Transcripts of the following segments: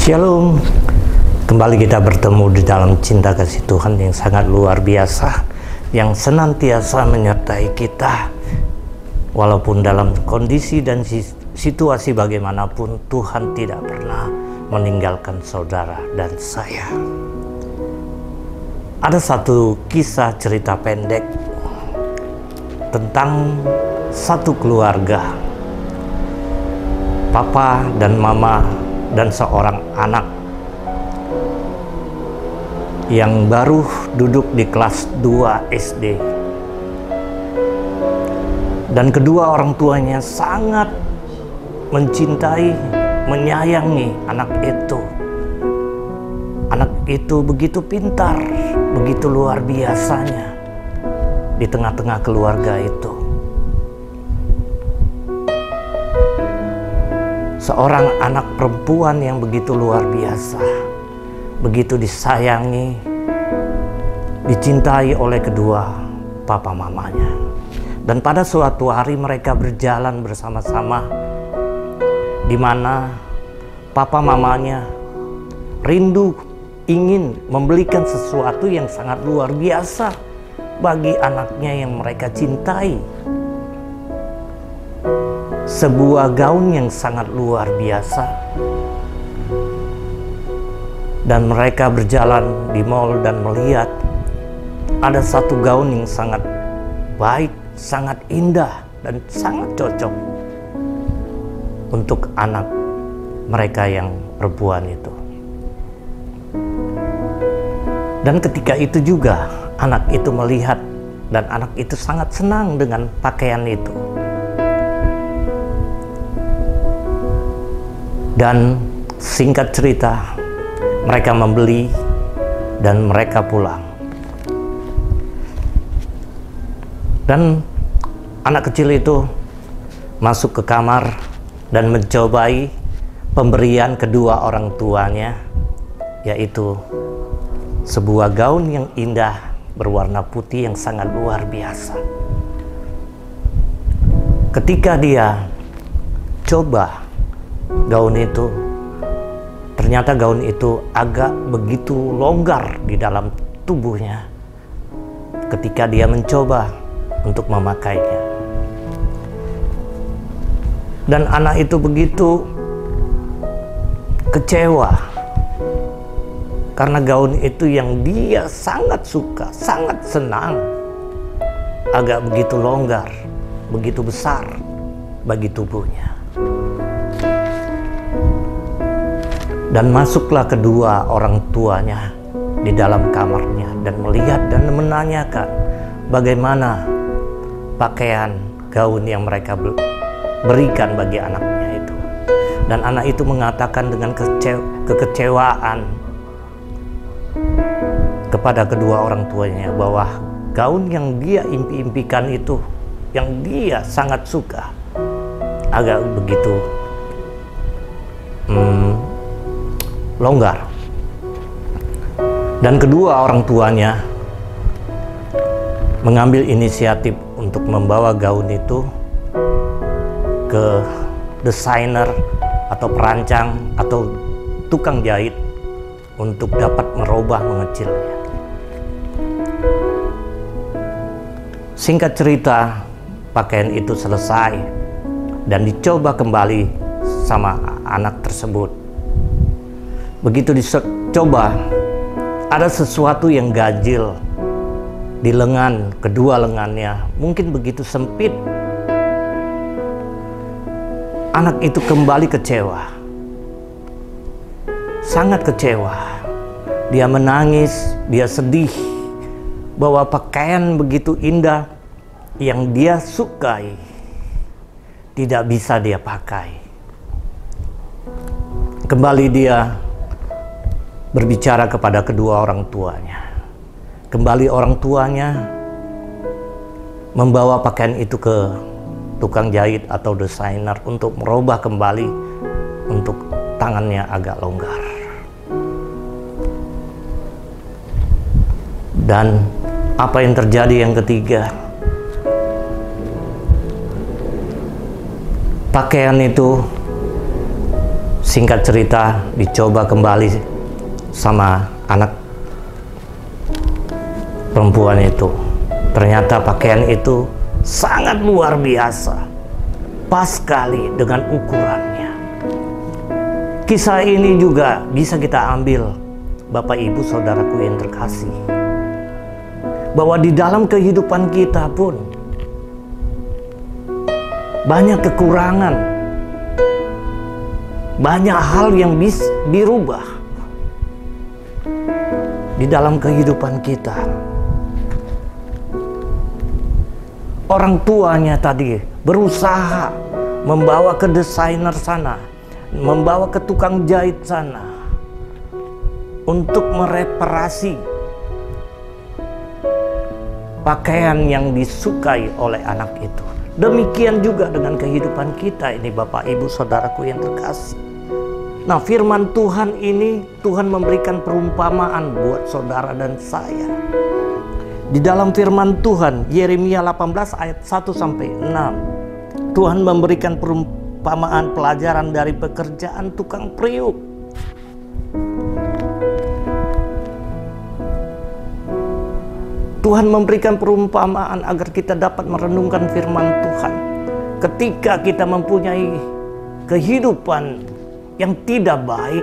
Shalom. Kembali kita bertemu di dalam cinta kasih Tuhan yang sangat luar biasa, yang senantiasa menyertai kita walaupun dalam kondisi dan situasi bagaimanapun. Tuhan tidak pernah meninggalkan saudara dan saya. Ada satu kisah cerita pendek tentang satu keluarga, papa dan mama dan seorang anak yang baru duduk di kelas 2 SD. Dan kedua orang tuanya sangat mencintai, menyayangi anak itu. Anak itu begitu pintar, begitu luar biasanya di tengah-tengah keluarga itu. Seorang anak perempuan yang begitu luar biasa, begitu disayangi, dicintai oleh kedua papa mamanya. Dan pada suatu hari mereka berjalan bersama-sama, di mana papa mamanya rindu ingin membelikan sesuatu yang sangat luar biasa bagi anaknya yang mereka cintai. Sebuah gaun yang sangat luar biasa. Dan mereka berjalan di mall dan melihat ada satu gaun yang sangat baik, sangat indah, dan sangat cocok untuk anak mereka yang perempuan itu. Dan ketika itu juga anak itu melihat, dan anak itu sangat senang dengan pakaian itu. Dan singkat cerita, mereka membeli dan mereka pulang. Dan anak kecil itu masuk ke kamar dan mencobai pemberian kedua orang tuanya, yaitu sebuah gaun yang indah berwarna putih yang sangat luar biasa. Ketika dia coba gaun itu, ternyata gaun itu agak begitu longgar di dalam tubuhnya ketika dia mencoba untuk memakainya. Dan anak itu begitu kecewa karena gaun itu yang dia sangat suka, sangat senang, agak begitu longgar, begitu besar bagi tubuhnya. Dan masuklah kedua orang tuanya di dalam kamarnya dan melihat dan menanyakan bagaimana pakaian gaun yang mereka berikan bagi anaknya itu. Dan anak itu mengatakan dengan kekecewaan kepada kedua orang tuanya bahwa gaun yang dia impi-impikan itu, yang dia sangat suka, agak begitu longgar. Dan kedua orang tuanya mengambil inisiatif untuk membawa gaun itu ke desainer atau perancang atau tukang jahit untuk dapat merubah mengecilnya. Singkat cerita, pakaian itu selesai dan dicoba kembali sama anak tersebut. Begitu dicoba, ada sesuatu yang ganjil di lengan, kedua lengannya mungkin begitu sempit. Anak itu kembali kecewa, sangat kecewa. Dia menangis, dia sedih bahwa pakaian begitu indah yang dia sukai tidak bisa dia pakai. Kembali dia berbicara kepada kedua orang tuanya. Kembali orang tuanya membawa pakaian itu ke tukang jahit atau desainer untuk merubah kembali untuk tangannya agak longgar. Dan apa yang terjadi yang ketiga? Pakaian itu Singkat cerita, dicoba kembali sama anak perempuan itu. Ternyata pakaian itu sangat luar biasa, pas sekali dengan ukurannya. Kisah ini juga bisa kita ambil, Bapak Ibu Saudaraku yang terkasih, bahwa di dalam kehidupan kita pun banyak kekurangan, banyak hal yang bisa dirubah di dalam kehidupan kita. Orang tuanya tadi berusaha membawa ke desainer sana, membawa ke tukang jahit sana untuk mereparasi pakaian yang disukai oleh anak itu. Demikian juga dengan kehidupan kita ini, Bapak Ibu Saudaraku yang terkasih. Nah, firman Tuhan ini, Tuhan memberikan perumpamaan buat saudara dan saya. Di dalam firman Tuhan, Yeremia 18 ayat 1-6, Tuhan memberikan perumpamaan pelajaran dari pekerjaan tukang periuk. Tuhan memberikan perumpamaan agar kita dapat merenungkan firman Tuhan. Ketika kita mempunyai kehidupan yang tidak baik,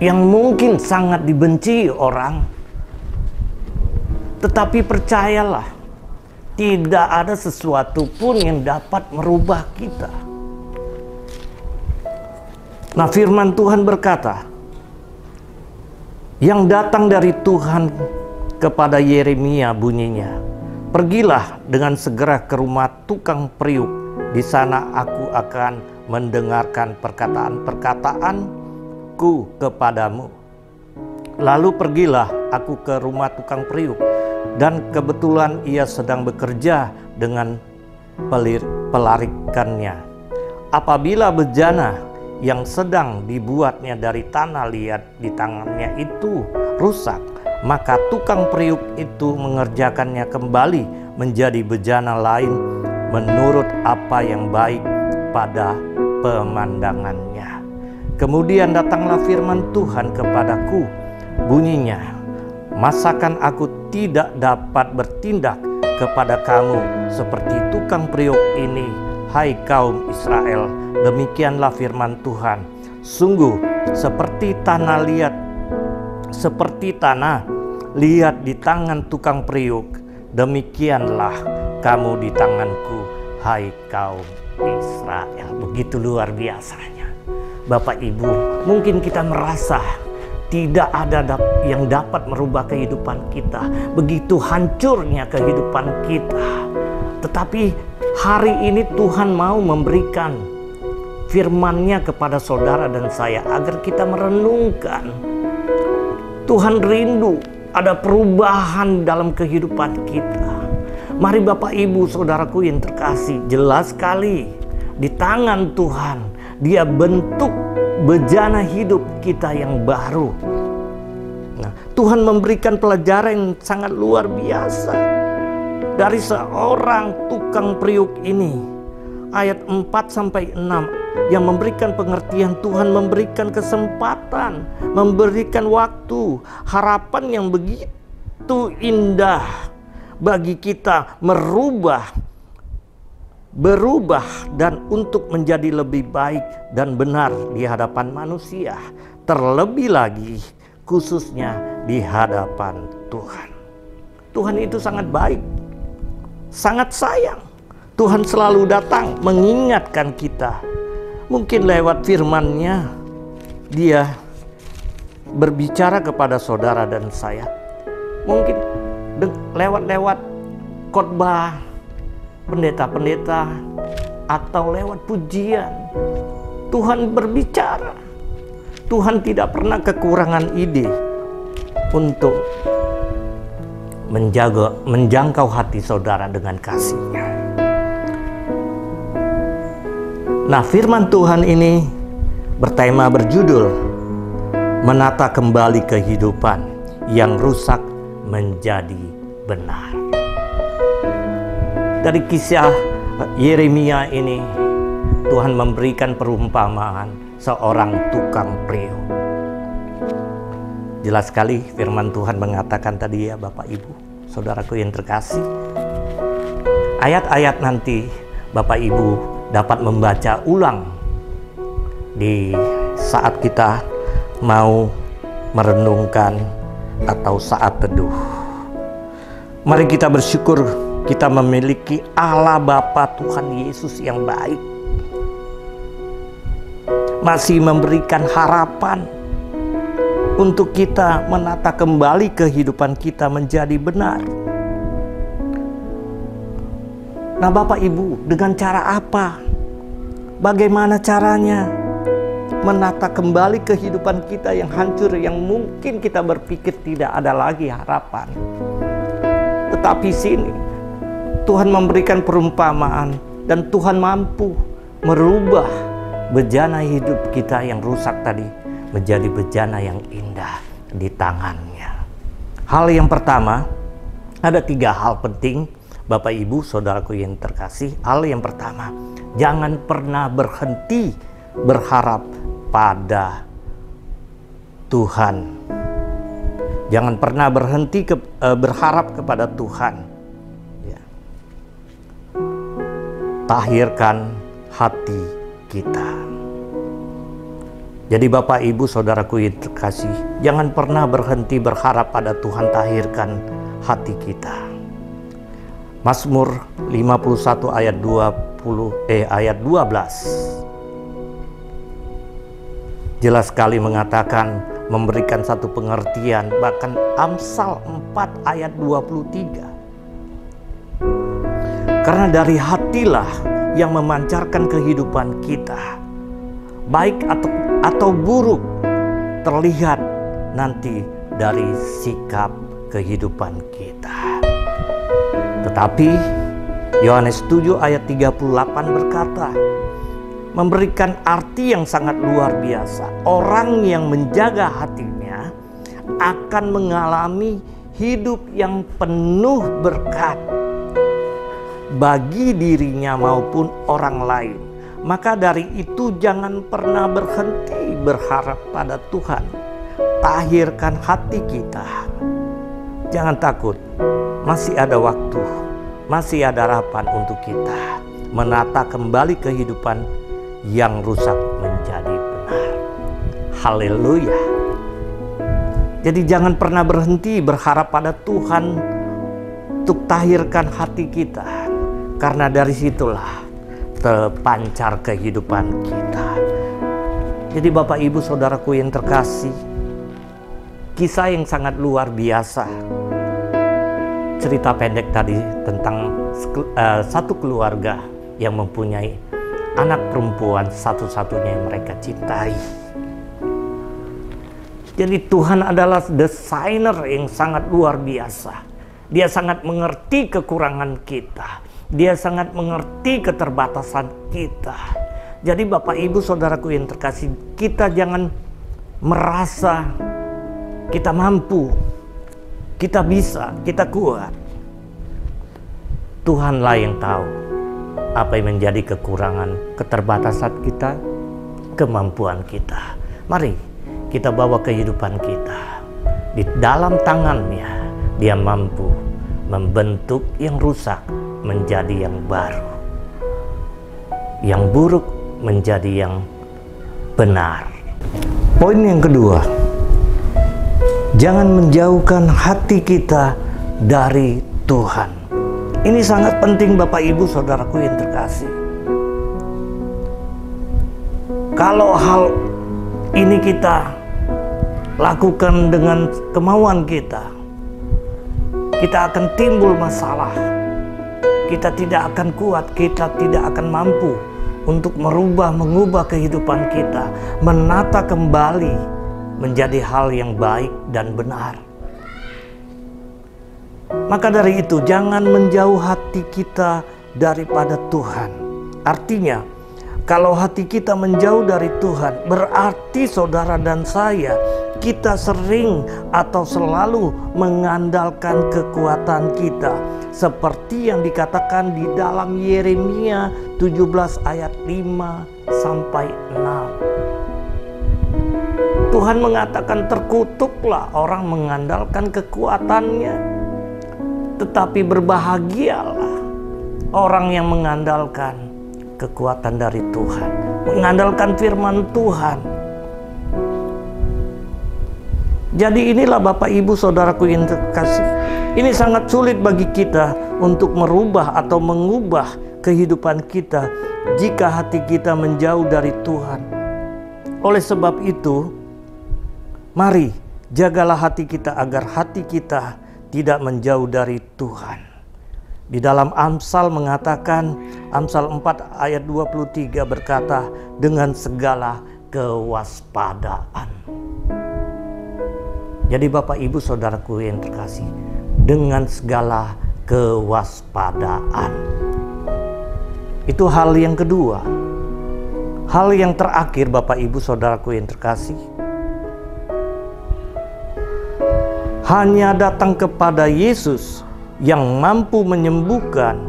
yang mungkin sangat dibenci orang, tetapi percayalah, tidak ada sesuatu pun yang dapat merubah kita. Nah, firman Tuhan berkata, yang datang dari Tuhan kepada Yeremia bunyinya, pergilah dengan segera ke rumah tukang periuk. Di sana aku akan mendengarkan perkataan-perkataanku kepadamu. Lalu pergilah aku ke rumah tukang periuk, dan kebetulan ia sedang bekerja dengan pelarikannya. Apabila bejana yang sedang dibuatnya dari tanah liat di tangannya itu rusak, maka tukang periuk itu mengerjakannya kembali menjadi bejana lain menurut apa yang baik pada pemandangannya. Kemudian datanglah firman Tuhan kepadaku, bunyinya, masakan aku tidak dapat bertindak kepada kamu seperti tukang periuk ini, hai kaum Israel? Demikianlah firman Tuhan, sungguh seperti tanah liat di tangan tukang periuk, demikianlah kamu di tanganku, hai kaum Israel. Begitu luar biasanya, Bapak Ibu. Mungkin kita merasa tidak ada yang dapat merubah kehidupan kita, begitu hancurnya kehidupan kita. Tetapi hari ini Tuhan mau memberikan firman-Nya kepada saudara dan saya agar kita merenungkan. Tuhan rindu ada perubahan dalam kehidupan kita. Mari Bapak Ibu Saudaraku yang terkasih, jelas sekali di tangan Tuhan Dia bentuk bejana hidup kita yang baru. Nah, Tuhan memberikan pelajaran yang sangat luar biasa dari seorang tukang periuk ini. Ayat 4-6 yang memberikan pengertian, Tuhan memberikan kesempatan, memberikan waktu, harapan yang begitu indah bagi kita berubah dan untuk menjadi lebih baik dan benar di hadapan manusia, terlebih lagi khususnya di hadapan Tuhan. Tuhan itu sangat baik, sangat sayang. Tuhan selalu datang mengingatkan kita. Mungkin lewat firman-Nya Dia berbicara kepada saudara dan saya. Mungkin lewat khotbah pendeta-pendeta atau lewat pujian. Tuhan berbicara. Tuhan tidak pernah kekurangan ide untuk menjangkau hati saudara dengan kasih-Nya. Nah, firman Tuhan ini berjudul menata kembali kehidupan yang rusak menjadi benar. Dari kisah Yeremia ini, Tuhan memberikan perumpamaan seorang tukang priuk. Jelas sekali firman Tuhan mengatakan tadi ya Bapak Ibu, saudaraku yang terkasih. Ayat-ayat nanti Bapak Ibu dapat membaca ulang di saat kita mau merenungkan atau saat teduh. Mari kita bersyukur kita memiliki Allah Bapa Tuhan Yesus yang baik. Masih memberikan harapan untuk kita menata kembali kehidupan kita menjadi benar. Nah Bapak Ibu, dengan cara apa? Bagaimana caranya menata kembali kehidupan kita yang hancur, yang mungkin kita berpikir tidak ada lagi harapan. Tetapi sini Tuhan memberikan perumpamaan dan Tuhan mampu merubah bejana hidup kita yang rusak tadi menjadi bejana yang indah di tangannya. Hal yang pertama, ada 3 hal penting Bapak Ibu saudaraku yang terkasih. Hal yang pertama, jangan pernah berhenti berharap pada Tuhan. Jangan pernah berhenti berharap kepada Tuhan. Ya. Tahirkan hati kita. Jadi Bapak Ibu saudaraku yang terkasih, jangan pernah berhenti berharap pada Tuhan. Tahirkan hati kita. Mazmur 51 ayat 12 jelas sekali mengatakan, memberikan satu pengertian. Bahkan Amsal 4 ayat 23, karena dari hatilah yang memancarkan kehidupan kita, baik atau buruk, terlihat nanti dari sikap kehidupan kita. Tetapi Yohanes 7 ayat 38 berkata, memberikan arti yang sangat luar biasa. Orang yang menjaga hatinya akan mengalami hidup yang penuh berkat bagi dirinya maupun orang lain. Maka dari itu jangan pernah berhenti berharap pada Tuhan. Tahirkan hati kita. Jangan takut, masih ada waktu, masih ada harapan untuk kita menata kembali kehidupan yang rusak menjadi benar. Haleluya. Jadi jangan pernah berhenti berharap pada Tuhan untuk tahirkan hati kita, karena dari situlah terpancar kehidupan kita. Jadi Bapak Ibu saudaraku yang terkasih, kisah yang sangat luar biasa, cerita pendek tadi tentang satu keluarga yang mempunyai anak perempuan satu-satunya yang mereka cintai. Jadi Tuhan adalah desainer yang sangat luar biasa. Dia sangat mengerti kekurangan kita. Dia sangat mengerti keterbatasan kita. Jadi Bapak Ibu saudaraku yang terkasih, kita jangan merasa kita mampu, kita bisa, kita kuat. Tuhanlah yang tahu apa yang menjadi kekurangan, keterbatasan kita, kemampuan kita. Mari kita bawa kehidupan kita di dalam tangannya. Dia mampu membentuk yang rusak menjadi yang baru, yang buruk menjadi yang benar. Poin yang kedua, jangan menjauhkan hati kita dari Tuhan. Ini sangat penting Bapak Ibu saudaraku yang terkasih. Kalau hal ini kita lakukan dengan kemauan kita akan timbul masalah. Kita tidak akan kuat, kita tidak akan mampu untuk mengubah kehidupan kita, menata kembali menjadi hal yang baik dan benar. Maka dari itu jangan menjauh hati kita daripada Tuhan. Artinya, kalau hati kita menjauh dari Tuhan, berarti saudara dan saya, kita sering atau selalu mengandalkan kekuatan kita. Seperti yang dikatakan di dalam Yeremia 17 ayat 5 sampai 6. Tuhan mengatakan, terkutuklah orang mengandalkan kekuatannya, tetapi berbahagialah orang yang mengandalkan kekuatan dari Tuhan, mengandalkan firman Tuhan. Jadi inilah Bapak Ibu Saudaraku yang terkasih, ini sangat sulit bagi kita untuk merubah atau mengubah kehidupan kita jika hati kita menjauh dari Tuhan. Oleh sebab itu, mari jagalah hati kita agar hati kita tidak menjauh dari Tuhan. Di dalam Amsal mengatakan, Amsal 4 ayat 23 berkata, dengan segala kewaspadaan. Jadi Bapak Ibu Saudaraku yang terkasih, dengan segala kewaspadaan. Itu hal yang kedua. Hal yang terakhir Bapak Ibu Saudaraku yang terkasih, hanya datang kepada Yesus yang mampu menyembuhkan,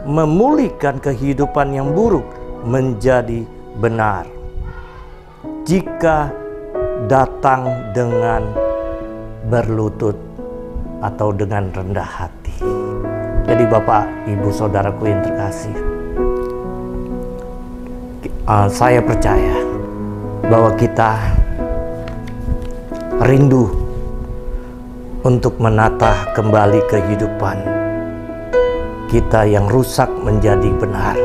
memulihkan kehidupan yang buruk menjadi benar. Jika datang dengan berlutut atau dengan rendah hati. Jadi Bapak, Ibu, Saudaraku yang terkasih, saya percaya bahwa kita rindu untuk menata kembali kehidupan kita yang rusak menjadi benar.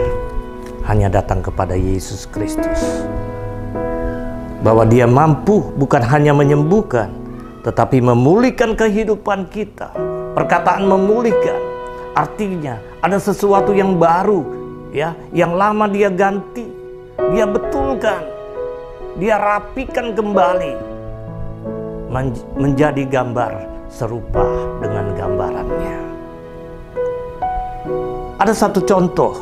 Hanya datang kepada Yesus Kristus. Bahwa Dia mampu bukan hanya menyembuhkan, tetapi memulihkan kehidupan kita. Perkataan memulihkan artinya ada sesuatu yang baru, ya, yang lama Dia ganti, Dia betulkan, Dia rapikan kembali menjadi gambar serupa dengan gambarannya. Ada satu contoh,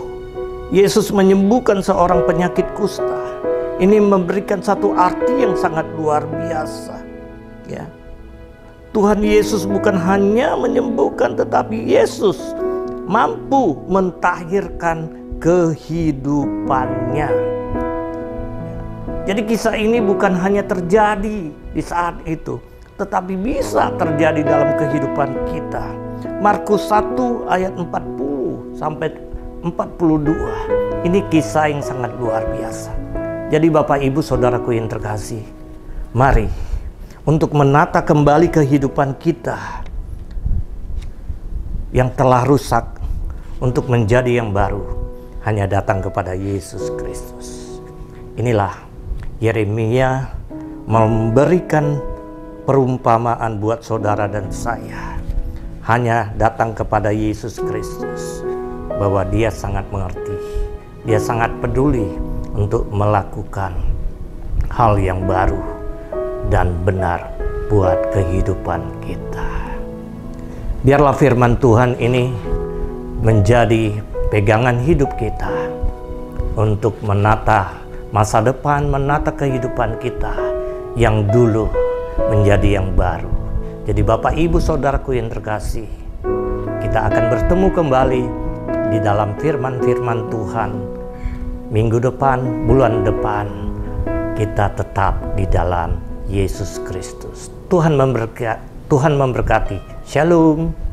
Yesus menyembuhkan seorang penyakit kusta. Ini memberikan satu arti yang sangat luar biasa, ya. Tuhan Yesus bukan hanya menyembuhkan, tetapi Yesus mampu mentahirkan kehidupannya. Jadi kisah ini bukan hanya terjadi di saat itu, tetapi bisa terjadi dalam kehidupan kita. Markus 1 ayat 40 sampai 42. Ini kisah yang sangat luar biasa. Jadi Bapak Ibu Saudaraku yang terkasih, mari untuk menata kembali kehidupan kita yang telah rusak untuk menjadi yang baru, hanya datang kepada Yesus Kristus. Inilah Yeremia memberikan perumpamaan buat saudara dan saya. Hanya datang kepada Yesus Kristus, bahwa Dia sangat mengerti, Dia sangat peduli untuk melakukan hal yang baru dan benar buat kehidupan kita. Biarlah firman Tuhan ini menjadi pegangan hidup kita untuk menata masa depan, menata kehidupan kita yang dulu menjadi yang baru. Jadi Bapak Ibu Saudaraku yang terkasih, kita akan bertemu kembali di dalam firman-firman Tuhan. Minggu depan, bulan depan, kita tetap di dalam Yesus Kristus. Tuhan memberkati. Shalom.